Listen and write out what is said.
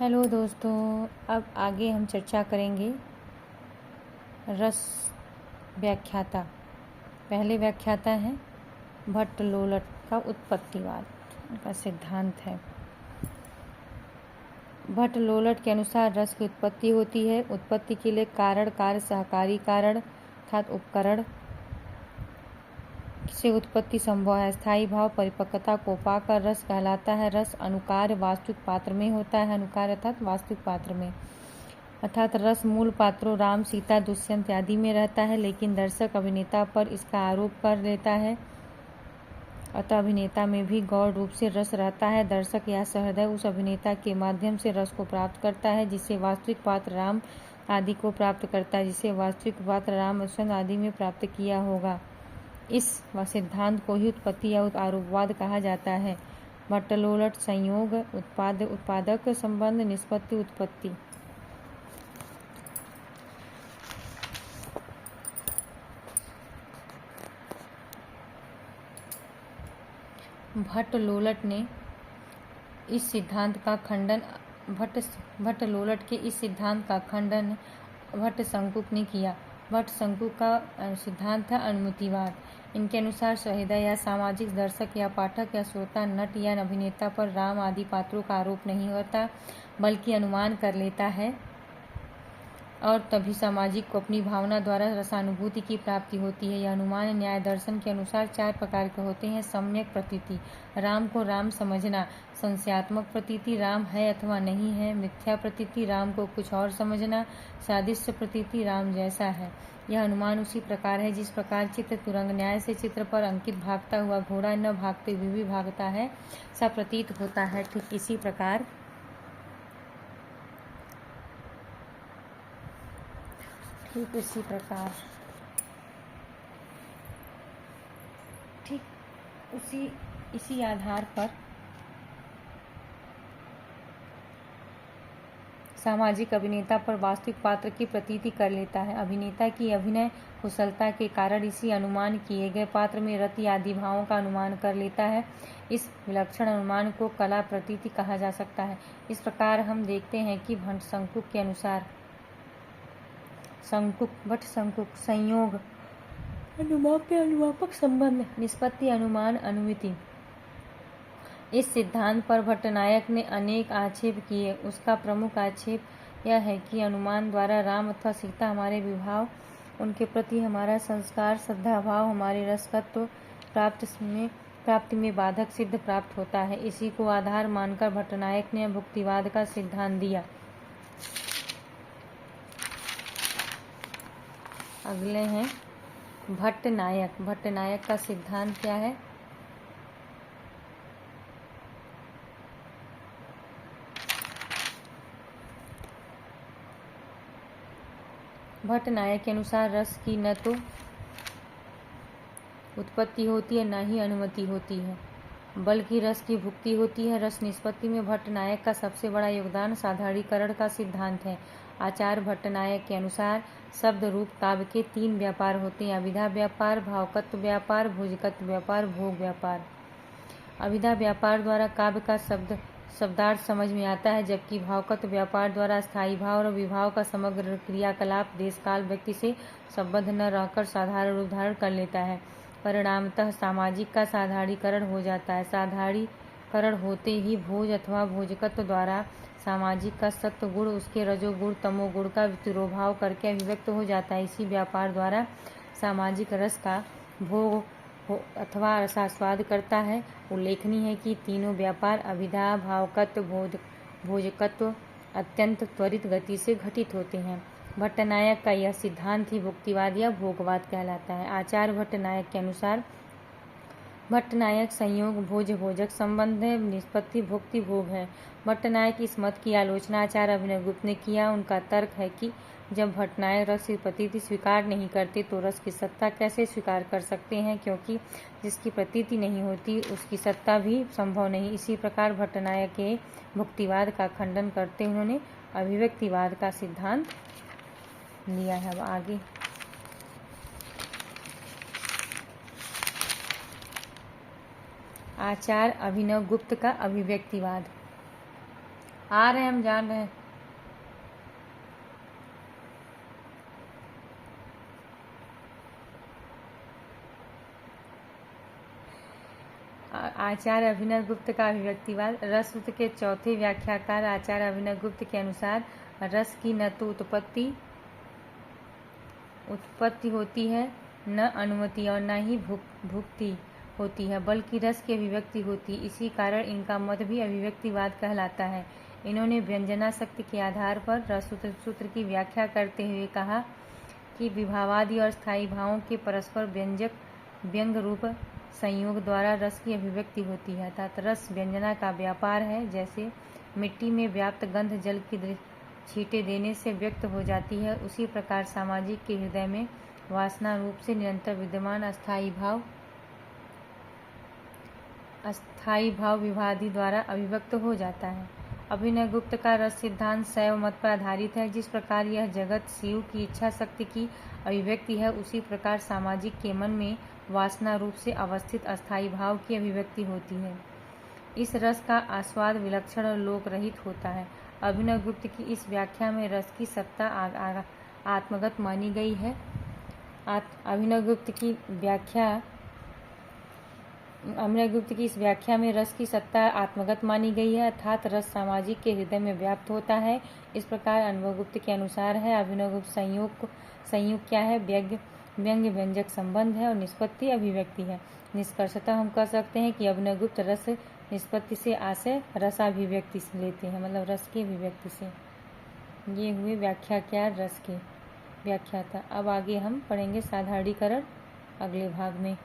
Hello दोस्तों, अब आगे हम चर्चा करेंगे रस व्याख्याता। पहले व्याख्याता हैं भट्ट लोलट का उत्पत्तिवाद, उनका सिद्धांत है। भट्ट लोलट के अनुसार रस की उत्पत्ति होती है। उत्पत्ति के लिए कारण, कार्य, सहकारी कारण अर्थात उपकरण से उत्पत्ति संभव है। स्थायी भाव परिपक्वता को पाकर रस कहलाता है। रस अनुकार्य वास्तविक पात्र में होता है। अनुकार्य अर्थात वास्तविक पात्र में, अर्थात रस मूल पात्रों राम, सीता, दुष्यंत आदि में रहता है, लेकिन दर्शक अभिनेता पर इसका आरोप कर लेता है। अतः अभिनेता में भी गौण रूप से रस रहता है। दर्शक या सहृदय उस अभिनेता के माध्यम से रस को प्राप्त करता है, जिसे वास्तविक पात्र राम आदि को प्राप्त करता है, जिसे वास्तविक पात्र राम, दुष्यंत आदि में प्राप्त किया होगा। इस सिद्धांत को ही उत्पत्ति या आरोपवाद कहा जाता है। भट्ट-लोलट संयोग, उत्पादक संबंध, निष्पत्ति, उत्पत्ति। भट्ट-लोलट ने इस सिद्धांत का खंडन भट्ट-लोलट के इस सिद्धांत का खंडन भट्ट-शंकुक ने किया। भट्ट-शंकुक का सिद्धांत था अनुमितिवाद। इनके अनुसार सहृदय या सामाजिक दर्शक या पाठक या श्रोता नट या अभिनेता पर राम आदि पात्रों का आरोप नहीं होता, बल्कि अनुमान कर लेता है, और तभी सामाजिक को अपनी भावना द्वारा रसानुभूति की प्राप्ति होती है। यह अनुमान न्याय दर्शन के अनुसार 4 प्रकार के होते हैं। सम्यक प्रतीति, राम को राम समझना। संशयात्मक प्रतीति, राम है अथवा नहीं है। मिथ्या प्रतीति, राम को कुछ और समझना। सादृश्य प्रतीति, राम जैसा है। यह अनुमान उसी प्रकार है जिस प्रकार चित्र तुरंग न्याय से चित्र पर अंकित भागता हुआ घोड़ा न भागते हुए भी भागता है, सा प्रतीत होता है। ठीक इसी प्रकार इसी आधार पर सामाजिक अभिनेता पर वास्तविक पात्र की प्रतीति कर लेता है। अभिनेता की अभिनय कुशलता के कारण इसी अनुमान किए गए पात्र में रति आदि भावों का अनुमान कर लेता है। इस विलक्षण अनुमान को कला प्रतीति कहा जा सकता है। इस प्रकार हम देखते हैं कि भट्ट-शंकुक के अनुसार भट्ट-शंकुक संयोग, अनुमान के अनुमापक संबंध, निष्पत्ति, अनुमान, अनुमिति। इस सिद्धांत पर भट्टनायक ने अनेक आक्षेप किए। उसका प्रमुख आक्षेप यह है कि अनुमान द्वारा राम अथवा सीता हमारे विभाव, उनके प्रति हमारा संस्कार, श्रद्धाभाव, हमारे रसतत्व प्राप्ति में बाधक सिद्ध प्राप्त होता है। इसी को आधार मानकर भट्टनायक ने भुक्तिवाद का सिद्धांत दिया। अगले हैं भट्टनायक। भट्टनायक का सिद्धांत क्या है? भट्टनायक के अनुसार रस की न तो उत्पत्ति होती है, न ही अनुमति होती है, बल्कि रस की भुक्ति होती है। रस निष्पत्ति में भट्टनायक का सबसे बड़ा योगदान साधारणीकरण का सिद्धांत है। आचार्य भट्टनायक के अनुसार शब्द रूप काव्य के 3 व्यापार होते हैं: अभिधा व्यापार, भावकत्व व्यापार, भोजकत्व व्यापार, भोग व्यापार। अभिधा व्यापार द्वारा काव्य का शब्दार्थ समझ में आता है, जबकि भावकत्व व्यापार द्वारा स्थायी भाव और विभाव का समग्र क्रियाकलाप देश काल व्यक्ति से संबद्ध न रहकर साधारण रूप धारण कर लेता है। परिणामतः सामाजिक का साधारणीकरण हो जाता है। साधारणीकरण होते ही भोज अथवा भोजकत्व द्वारा सामाजिक का सत्व गुण उसके रजोगुण तमोगुण का तिरोभाव करके अभिव्यक्त हो जाता है। इसी व्यापार द्वारा सामाजिक रस का भोग अथवा रसास्वाद करता है। उल्लेखनीय है कि तीनों व्यापार अभिधा, भावकत्व, भोजकत्व अत्यंत त्वरित गति से घटित होते हैं। भट्टनायक का यह सिद्धांत ही भुक्तिवाद या भोगवाद कहलाता है। आचार्य भट्टनायक के अनुसार भट्टनायक संयोग भोजक संबंध है, निष्पत्ति भुक्ति भोग है। भट्टनायक इस मत की आलोचना आचार्य अभिनवगुप्त ने किया। उनका तर्क है कि जब भट्टनायक रस की प्रतीति स्वीकार नहीं करते तो रस की सत्ता कैसे स्वीकार कर सकते हैं, क्योंकि जिसकी प्रतीति नहीं होती उसकी सत्ता भी संभव नहीं। इसी प्रकार भट्टनायक के भुक्तिवाद का खंडन करते उन्होंने अभिव्यक्तिवाद का सिद्धांत लिया है। अब आगे आचार्य अभिनवगुप्त का अभिव्यक्तिवाद। आ रहे हैं, हम जान रहे हैं। आचार्य अभिनव गुप्त का अभिव्यक्तिवाद। रस सूत्र के चौथे व्याख्याकार आचार्य अभिनव गुप्त के अनुसार रस की न तो उत्पत्ति होती है, न अनुमति और न ही भुक्ति होती है, बल्कि रस की अभिव्यक्ति होती है। इसी कारण इनका मत भी अभिव्यक्तिवाद कहलाता है। इन्होंने व्यंजनाशक्ति के आधार पर रस सूत्र की व्याख्या करते हुए कहा कि विभावादि और स्थायी भावों के परस्पर व्यंग रूप संयोग द्वारा रस की अभिव्यक्ति होती है, अर्थात रस व्यंजना का व्यापार है। जैसे मिट्टी में व्याप्त गंध जल की छींटे देने से व्यक्त हो जाती है, उसी प्रकार सामाजिक के हृदय में वासना रूप से निरंतर विद्यमान अस्थायी भाव विभादि द्वारा अभिव्यक्त हो जाता है। अभिनव गुप्त का रस सिद्धांत शैव मत पर आधारित है। जिस प्रकार यह जगत शिव की इच्छा शक्ति की अभिव्यक्ति है, उसी प्रकार सामाजिक के मन में वासना रूप से अवस्थित अस्थायी भाव की अभिव्यक्ति होती है। इस रस का आस्वाद विलक्षण और लोक रहित होता है। अभिनव गुप्त की इस व्याख्या में रस की सत्ता आत्मगत मानी गई है। अभिनव गुप्त की इस व्याख्या में रस की सत्ता आत्मगत मानी गई है, अर्थात रस सामाजिक के हृदय में व्याप्त होता है। इस प्रकार अनुभव गुप्त के अनुसार है अभिनव गुप्त संयोग क्या है? व्यंग्य व्यंजक संबंध है और निष्पत्ति अभिव्यक्ति है। निष्कर्षतः हम कह सकते हैं कि अभिनव गुप्त रस निष्पत्ति से आशय रसाभिव्यक्ति से लेते हैं, मतलब रस की अभिव्यक्ति से। ये हुए व्याख्या क्या रस के व्याख्याता। अब आगे हम पढ़ेंगे साधारणीकरण अगले भाग में।